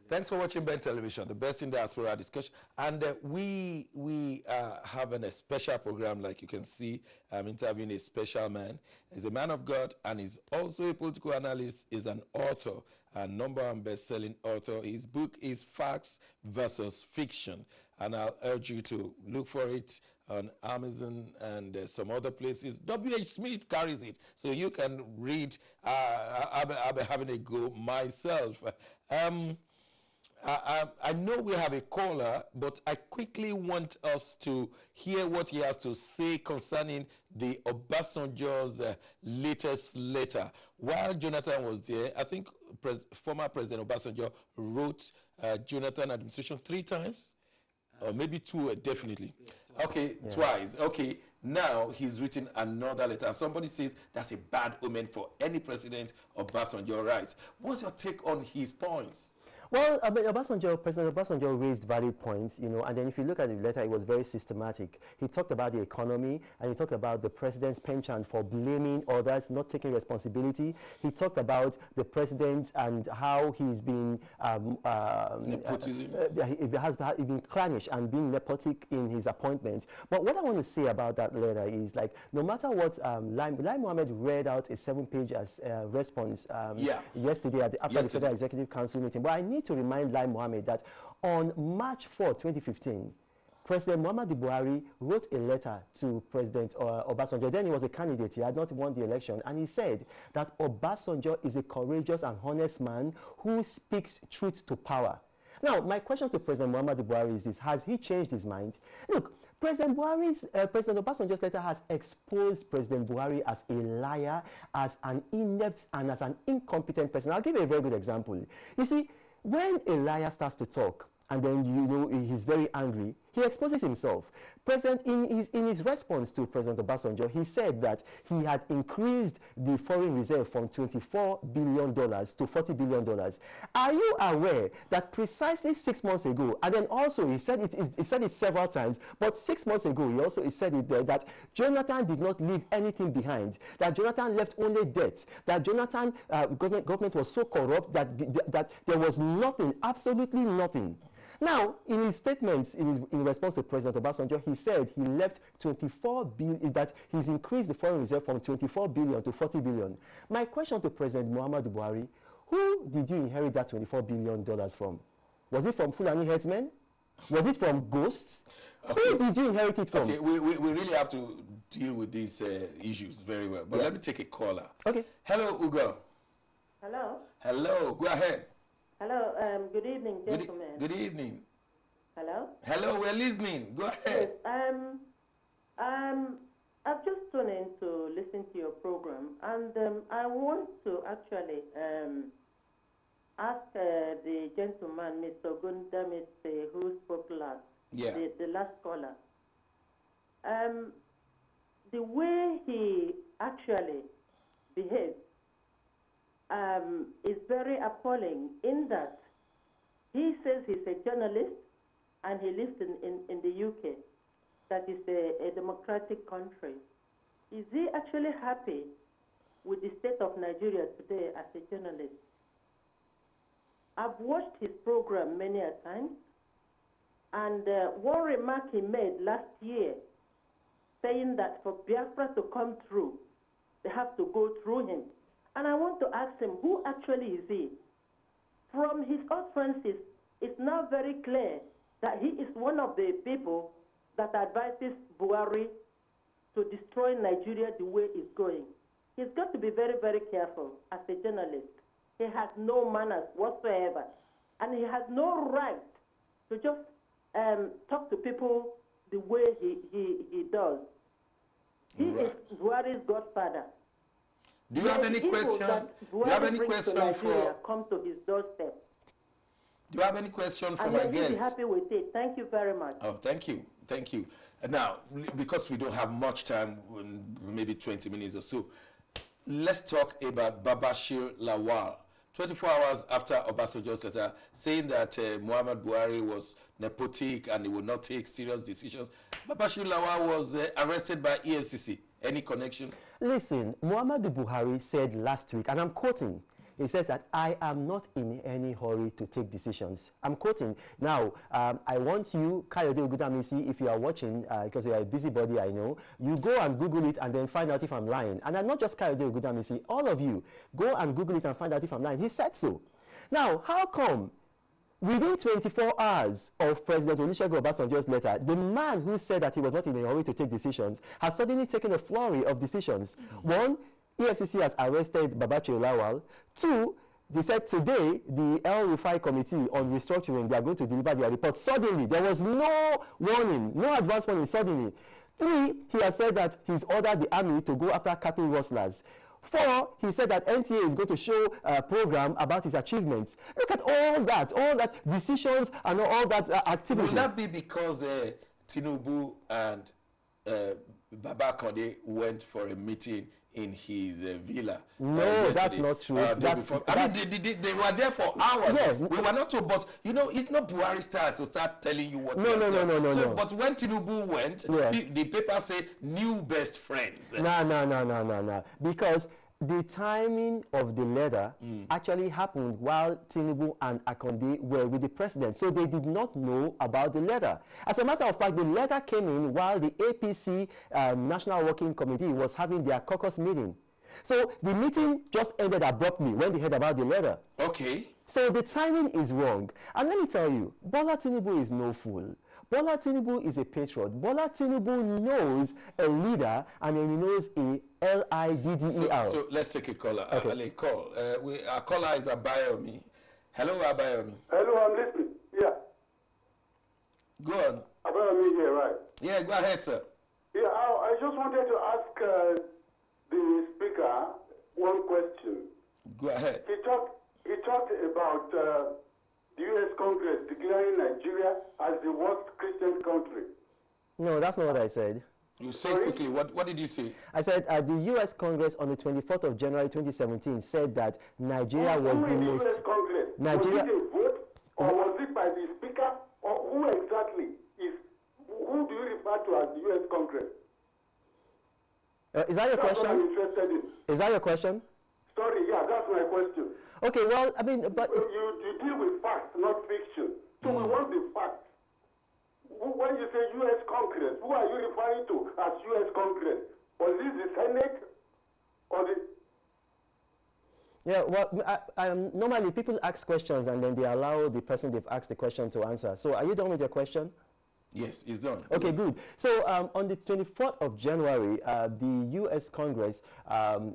Thanks for watching Ben Television, the best in diaspora discussion. And we have a special program, like you can see. I'm interviewing a special man. He's a man of God, and he's also a political analyst. He's an author, a #1 best-selling author. His book is Facts versus Fiction, and I'll urge you to look for it on Amazon and some other places. W.H. Smith carries it, so you can read. I'll be having a go myself. I know we have a caller, but I quickly want us to hear what he has to say concerning the Obasanjo's latest letter. While Jonathan was there, I think former President Obasanjo wrote Jonathan administration 3 times, or maybe 2, definitely. Yeah, okay, yeah. Twice. Okay, now he's written another letter. And somebody says that's a bad omen for any president. Obasanjo writes. What's your take on his points? Well, President Obasanjo raised valid points, you know, and then if you look at the letter, it was very systematic. He talked about the economy, and he talked about the president's penchant for blaming others, not taking responsibility. He talked about the president and how he's been nepotism. He has been clannish and being nepotic in his appointments. But what I want to say about that letter is, like, no matter what, Lai Mohammed read out a 7-page response yesterday after the Federal Executive Council meeting. But I need to remind Lai Mohammed that on March 4, 2015, President Muhammadu Buhari wrote a letter to President Obasanjo. Then he was a candidate. He had not won the election. And he said that Obasanjo is a courageous and honest man who speaks truth to power. Now, my question to President Muhammadu Buhari is this: has he changed his mind? Look, President Obasanjo's letter has exposed President Buhari as a liar, as an inept, and as an incompetent person. I'll give you a very good example. You see, when a liar starts to talk, and then, you know, he's very angry, he exposes himself. In his response to President Obasanjo, he said that he had increased the foreign reserve from $24 billion to $40 billion. Are you aware that precisely 6 months ago, and then also he said it several times, but 6 months ago he said it there, that Jonathan did not leave anything behind, that Jonathan left only debt, that Jonathan government was so corrupt that there was nothing, absolutely nothing. Now, in his statements, in response to President Obasanjo, he said he left 24 billion, that he's increased the foreign reserve from 24 billion to 40 billion. My question to President Muhammadu Buhari: who did you inherit that $24 billion from? Was it from Fulani headsmen? Was it from ghosts? Okay. Who did you inherit it from? Okay, we really have to deal with these issues very well. But let me take a caller. Okay. Hello, Ugo. Hello. Hello, go ahead. Hello, good evening, gentlemen. Good evening. Hello? Hello, we're listening. Go ahead. Yes, I've just tuned in to listen to your program, and I want to actually ask the gentleman, Mr. Gundamis, who spoke last, the last caller. The way he actually behaved is very appalling, in that he says he's a journalist and he lives in the UK, that is a democratic country. Is he actually happy with the state of Nigeria today as a journalist? I've watched his program many a time, and one remark he made last year, saying that for Biafra to come through, they have to go through him. And I want to ask him, who actually is he? From his utterances, it's now very clear that he is one of the people that advises Buhari to destroy Nigeria the way it's going. He's got to be very, very careful as a journalist. He has no manners whatsoever. And he has no right to just talk to people the way he does. He is Buhari's godfather. Do you have any question? Do you have any question for? Come to his doorstep. Do you have any question for my guest? I'll be happy with it. Thank you very much. Oh, thank you, thank you. Now, because we don't have much time, maybe 20 minutes or so, let's talk about Babashir Lawal. 24 hours after Obasanjo's letter saying that Muhammad Buhari was nepotic and he would not take serious decisions, Babashir Lawal was arrested by EFCC. Any connection? Listen, Muhammadu Buhari said last week, and I'm quoting, He says that I am not in any hurry to take decisions. I'm quoting. Now, I want you, Kayode Ogudamisi, if you are watching, because you are a busybody, I know, you go and Google it and then find out if I'm lying. And I'm not just Kayode Ogudamisi, all of you, go and Google it and find out if I'm lying. He said so. Now, how come within 24 hours of President Olusegun Obasanjo's letter, the man who said that he was not in a hurry to take decisions has suddenly taken a flurry of decisions? One, EFCC has arrested Babatunde Lawal. Two, they said today the El Rufai Committee on Restructuring, they are going to deliver their report. Suddenly, there was no warning, no advance warning, suddenly. Three, he has said that he's ordered the army to go after cattle rustlers. Four, he said that NTA is going to show a program about his achievements. Look at all that decisions and all that activity. Will that be because Tinubu and Baba Konde went for a meeting in his villa? No, that's not true. They were there for hours. Yeah. We were not told, but you know, it's not Buhari's style to start telling you what. No. But when Tinubu went, the paper said new best friends. No. Because the timing of the letter actually happened while Tinubu and Akonde were with the president. So they did not know about the letter. As a matter of fact, the letter came in while the APC National Working Committee was having their caucus meeting. So the meeting just ended abruptly when they heard about the letter. Okay. So the timing is wrong. And let me tell you, Bola Tinubu is no fool. Bola Tinubu is a patriot. Bola Tinubu knows a leader and then he knows a L-I-D-D-E-R. So let's take a caller. Okay. Our caller is Abayomi. Hello, Abayomi. Hello, I'm listening. Yeah. Go on. Abayomi here, right? Yeah, go ahead, sir. Yeah, I just wanted to ask the speaker one question. Go ahead. He talked about the U.S. Congress declaring Nigeria as the worst Christian country. No, that's not what I said. You say quickly. What did you say? I said the U.S. Congress on the 24th of January 2017 said that Nigeria was the most... U.S. Congress? Nigeria... Was it a vote or was it by the speaker? Or who exactly is... Who do you refer to as the U.S. Congress? Is that your question? That's what I'm interested in. Is that your question? Sorry, yeah, that's my question. Okay, well, I mean, but... You deal with facts, not fiction. So we want the facts. When you say U.S. Congress, who are you referring to as U.S. Congress? Was this the Senate or the... Yeah, well, normally people ask questions and then they allow the person they've asked the question to answer. So are you done with your question? Yes, it's done. Okay, good. So on the 24th of January, the U.S. Congress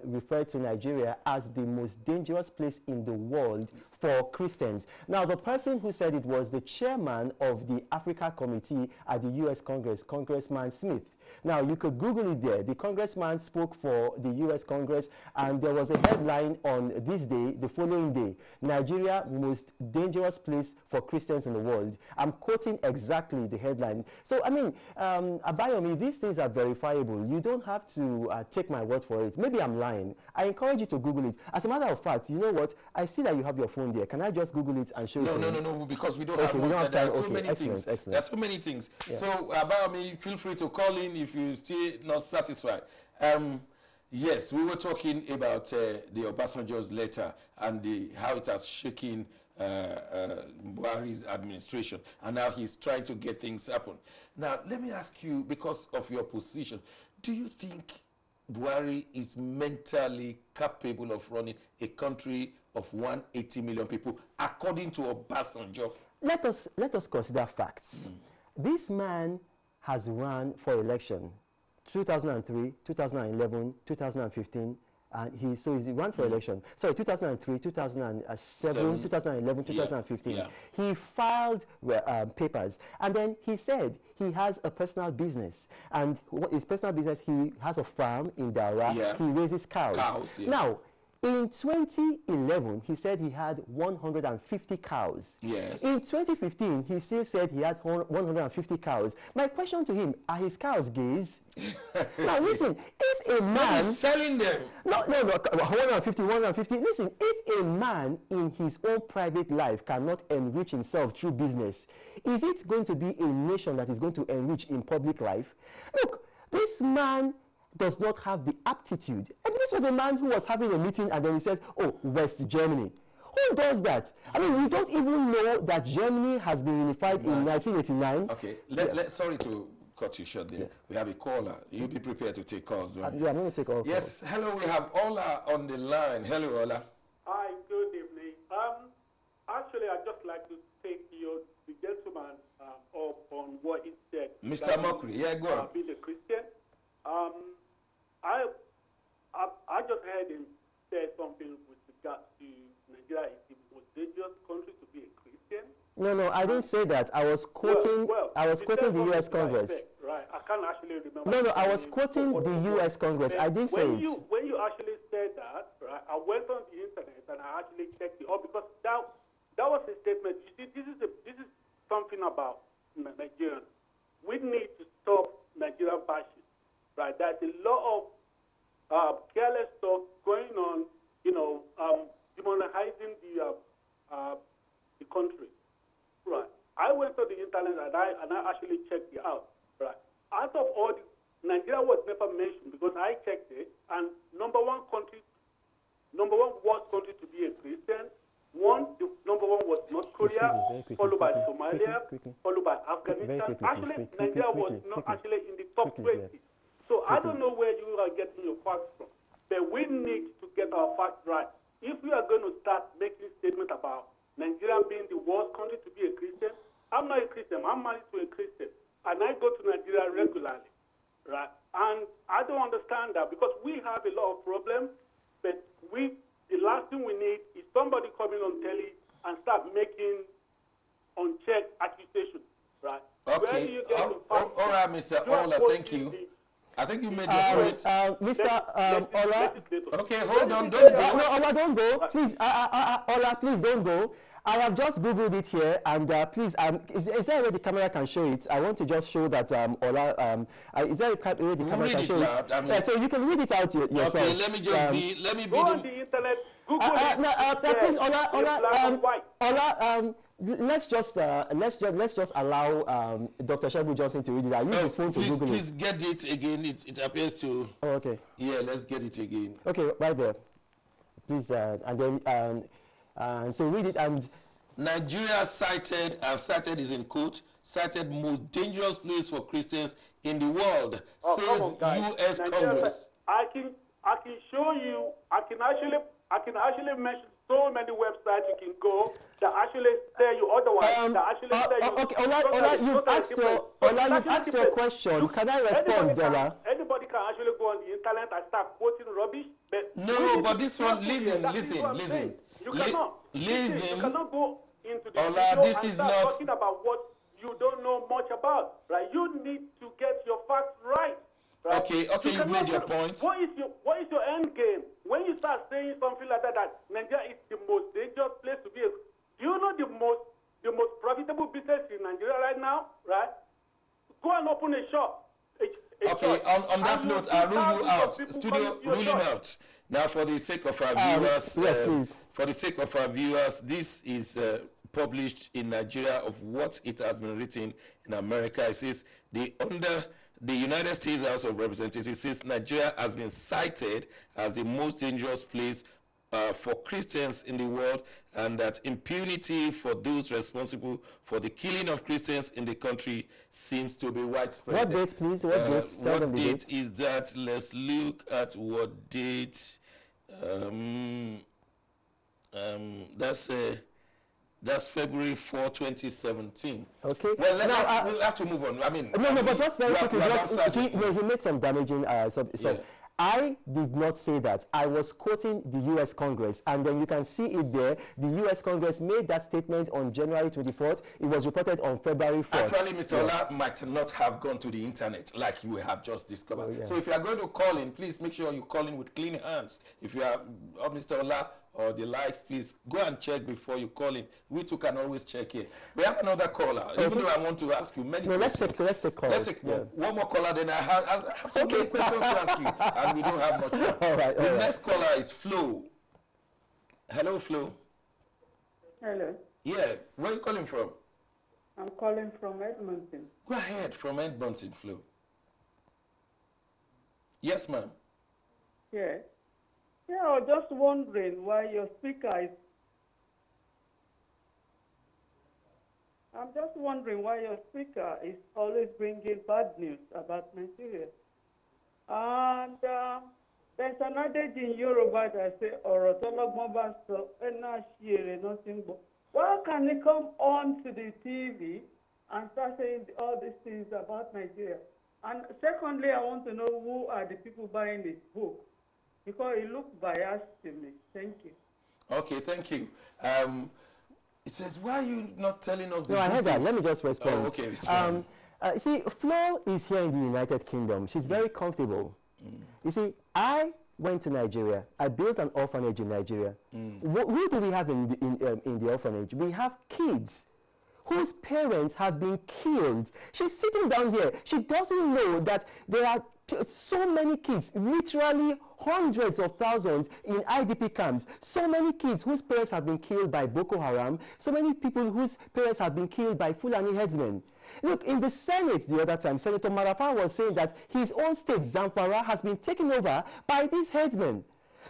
referred to Nigeria as the most dangerous place in the world for Christians. Now, the person who said it was the chairman of the Africa Committee at the U.S. Congress, Congressman Smith. Now, you could Google it there. The congressman spoke for the U.S. Congress, and there was a headline on this day, the following day, Nigeria, most dangerous place for Christians in the world. I'm quoting exactly the headline. So, I mean, Abayomi, these things are verifiable. You don't have to take my word for it. Maybe I'm lying. I encourage you to Google it. As a matter of fact, you know what? I see that you have your phone there. Can I just Google it and show you? No, because we don't have more time. There are so many things. Excellent. There are so many things. Yeah. So, Abayomi, feel free to call in if you're still not satisfied. Yes, we were talking about the Obasanjo's letter and how it has shaken Buhari's administration, and now he's trying to get things happen. Now, let me ask you, because of your position, do you think Buhari is mentally capable of running a country of 180 million people, according to Obasanjo? Let us consider facts. This man has run for election 2003, 2011, 2015, and he ran for election. Sorry, 2003, 2007, 2011, 2015. Yeah. He filed papers, and then he said he has a personal business, and his personal business, he has a farm in Daura. Yeah. He raises cows. Yeah. Now, in 2011, he said he had 150 cows. Yes. In 2015, he still said he had 150 cows. My question to him, are his cows gays? Now listen, if a man... He's selling them. No, 150. Listen, if a man in his own private life cannot enrich himself through business, is it going to be a nation that is going to enrich in public life? Look, this man does not have the aptitude. And this was a man who was having a meeting and then he says, oh, West Germany. Who does that? I mean, we don't even know that Germany has been unified in 1989. Okay, sorry to cut you short there. Yeah. We have a caller. You'll be prepared to take calls, right? Yeah, I'm going to take all calls. Yes, hello, we have Ola on the line. Hello, Ola. Hi, good evening. Actually, I'd just like to take the gentleman up on what he said. Mr. Omokri, yeah, go on. Being a Christian. I just heard him say something with regard to Nigeria is the most dangerous country to be a Christian. No, I didn't say that. I was quoting. I was quoting the U.S. Congress. Right, I can't actually remember. No, I was quoting the U.S. Congress. I didn't say it. When you actually said that, right, I went on the internet and I actually checked it out because that was a statement. You see, this is something about Nigerians. We need to stop Nigerian bashing. Right, there's a lot of careless stuff going on. Demonizing the country. Right. I went to the internet and I actually checked it out. Right. Out of all, Nigeria was never mentioned because I checked it, and number one worst country to be a Christian. The number one was North Korea, followed by Somalia, followed by Afghanistan. Actually, Nigeria was not actually in the top 20. So I don't know where you are getting your facts from, but we need to get our facts right. If we are going to start making statements about Nigeria being the worst country to be a Christian, I'm not a Christian. I'm married to a Christian, and I go to Nigeria regularly, right? And I don't understand that because we have a lot of problems, but the last thing we need is somebody coming on telly and start making unchecked accusations, right? Okay. All right, Mr. Ola, thank you. I think you made your point. Mr. Ola. Okay, hold on. Don't go. No, Ola, don't go. Please, Ola, please don't go. I have just Googled it here, and please, is there a way the camera can show it? I want to just show that Ola, is there a way the camera can show it? Yeah, so you can read it out yourself. Okay, let me be go on the internet, Google it. Please, Ola, let's just allow Dr. Segun Johnson to read it. I use his phone to Google it. Please get it again. It appears to. Oh, okay. Yeah, let's get it again. Okay, right there. Please, and then so read it. And Nigeria cited is in quote, cited most dangerous place for Christians in the world, says U.S. Congress. I can show you. I can actually mention so many websites you can go that actually tell you otherwise. Okay, Ola, you've asked your question. Can I respond, Ola? Anybody can actually go on the internet and start quoting rubbish. But this one, listen. You cannot go into the Ola, this and is start not talking about what you don't know much about. Right? You need to get your facts right. Right? Okay, you made your point. What is your end game? When you start saying something like that Nigeria is the most dangerous place to be, do you know the most profitable business in Nigeria right now? Right? Go and open a shop. On that note, I'll rule you out. Studio, ruling out. Now, for the sake of our viewers, yes, please. For the sake of our viewers, this is published in Nigeria of what it has been written in America. It says under the United States House of Representatives says Nigeria has been cited as the most dangerous place for Christians in the world, and that impunity for those responsible for the killing of Christians in the country seems to be widespread. What date, please? What date? What date is that? Let's look at what date. That's February 4, 2017. Okay. Well, we'll have to move on. I mean, but just very quickly, he made some damaging I did not say that. I was quoting the U.S. Congress, and then you can see it there. The U.S. Congress made that statement on January 24th. It was reported on February 4th. Actually, Mr. Ola might not have gone to the internet like you have just discovered. Oh, yeah. So if you are going to call in, please make sure you call in with clean hands. If you are Mr. Ola or the likes, please go and check before you call in. We too can always check here. We have another caller. Even though I want to ask you many questions. Let's take calls. Let's take one more caller, then I have so many questions to ask you, and we don't have much time. All right. The next caller is Flo. Hello, Flo. Hello. Yeah, where are you calling from? I'm calling from Edmonton. Go ahead, from Edmonton, Flo. Yes, ma'am. Yeah. Yeah, I was just wondering why your speaker is... I'm just wondering why your speaker is always bringing bad news about Nigeria. And there's an adage in Yoruba that says, why can he come on to the TV and start saying all these things about Nigeria? And secondly, I want to know who are the people buying this book, because it looks biased to me. Thank you. Okay, thank you. It says, why are you not telling us the No, I heard that. Let me just respond. Oh, okay, respond. You see, Flo is here in the United Kingdom. She's very comfortable. You see, I went to Nigeria. I built an orphanage in Nigeria. Who do we have in the orphanage? We have kids whose parents have been killed. She's sitting down here. She doesn't know that there are so many kids, literally hundreds of thousands in IDP camps, so many kids whose parents have been killed by Boko Haram, so many people whose parents have been killed by Fulani headsmen. Look, in the Senate the other time, Senator Marafa was saying that his own state, Zamfara, has been taken over by these headsmen.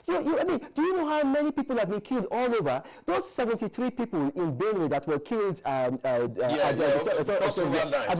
I mean, do you know how many people have been killed all over? Those 73 people in Benue that were killed at the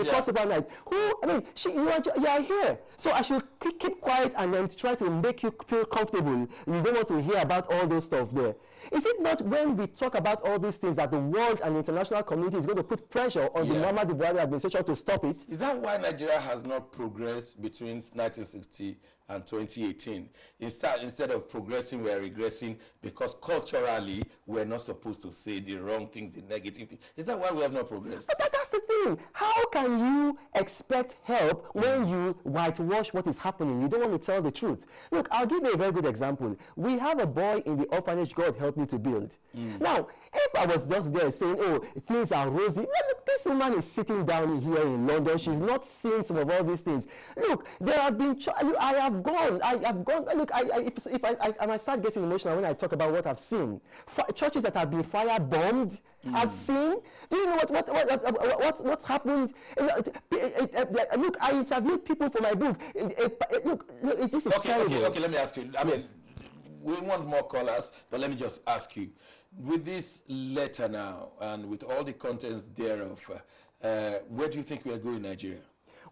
crossover night. Who, I mean, you are here. So I should keep quiet and then try to make you feel comfortable. You don't want to hear about all those stuff there. Is it not when we talk about all these things that the world and international community is going to put pressure on the Muhammadu Buhari administration to stop it? Is that why Nigeria has not progressed between 1960 and 2018? Instead of progressing, we are regressing because culturally we're not supposed to say the wrong things, the negative things. Is that why we have not progressed? But that's the thing. How can you expect help when you whitewash what is happening? You don't want to tell the truth. Look, I'll give you a very good example. We have a boy in the orphanage God helped me to build. Now, if I was just there saying, oh, things are rosy, look, this woman is sitting down here in London. She's not seeing some of all these things. Look, there have been, I have gone, look, if I might start getting emotional when I talk about what I've seen. Churches that have been fire-bombed, I've seen. Do you know what's happened? Look, I interviewed people for my book. Look, this is terrible. Okay, let me ask you. I mean, we want more callers, but let me just ask you. With this letter now, and with all the contents thereof, where do you think we are going in Nigeria?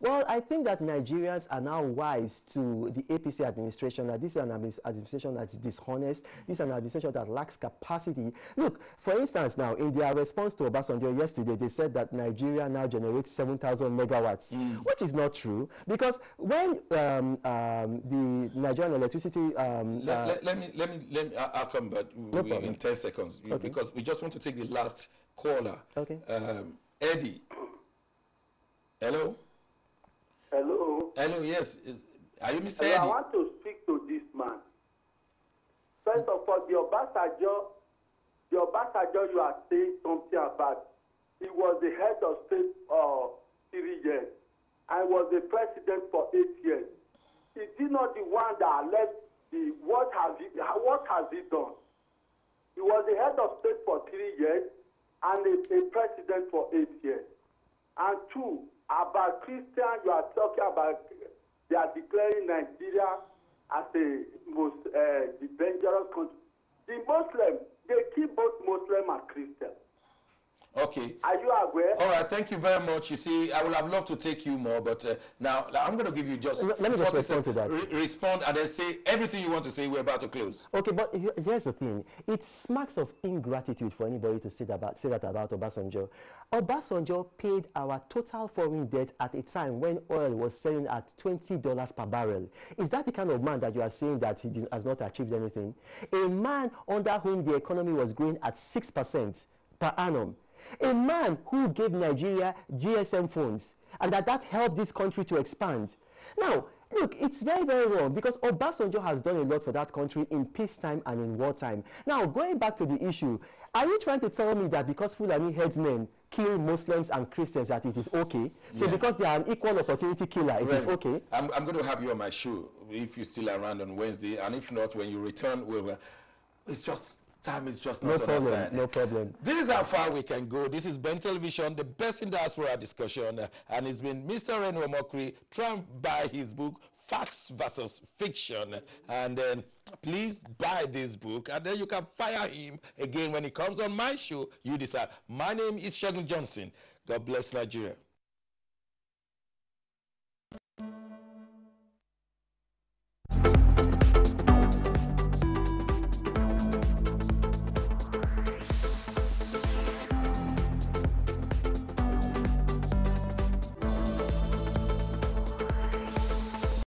Well, I think that Nigerians are now wise to the APC administration, that this is an administration that is dishonest, this is an administration that lacks capacity. Look, for instance now, in their response to Obasanjo yesterday, they said that Nigeria now generates 7,000 megawatts, which is not true, because when the Nigerian electricity... I'll come back in 10 seconds, because we just want to take the last caller. Okay. Eddie. Hello? Hello. Hello, yes. Are you Mr. Hello, Eddie? I want to speak to this man. First of all, the Obasanjo you are saying something about, he was the head of state 3 years and was the president for 8 years. Is he not the one that left what has he done? He was the head of state for 3 years and a president for 8 years. And 2, about Christians, you are talking about, they are declaring Nigeria as the most dangerous country. The Muslims, they kill both Muslim and Christian. Okay. Are you aware? All right, thank you very much. You see, I would have loved to take you more, but now I'm going to give you just let me just respond to that. Respond and then say everything you want to say. We're about to close. Okay, but here's the thing. It smacks of ingratitude for anybody to say that about Obasanjo. Obasanjo paid our total foreign debt at a time when oil was selling at $20 per barrel. Is that the kind of man that you are saying that he has not achieved anything? A man under whom the economy was growing at 6% per annum. A man who gave Nigeria GSM phones, and that helped this country to expand. Now, look, it's very, very wrong, because Obasanjo has done a lot for that country in peacetime and in wartime. Now, going back to the issue, are you trying to tell me that because Fulani headsmen kill Muslims and Christians that it is okay? So because they are an equal opportunity killer, it is okay? I'm going to have you on my show if you're still around on Wednesday, and if not, when you return, it's just time is just not on our side. No problem. This is how far we can go. This is Ben Television, the best in diaspora discussion, and it's been Mr. Reno Omokri trying to buy his book, Facts versus Fiction, and then please buy this book, and then you can fire him again when he comes on my show. You decide. My name is Segun Johnson. God bless Nigeria.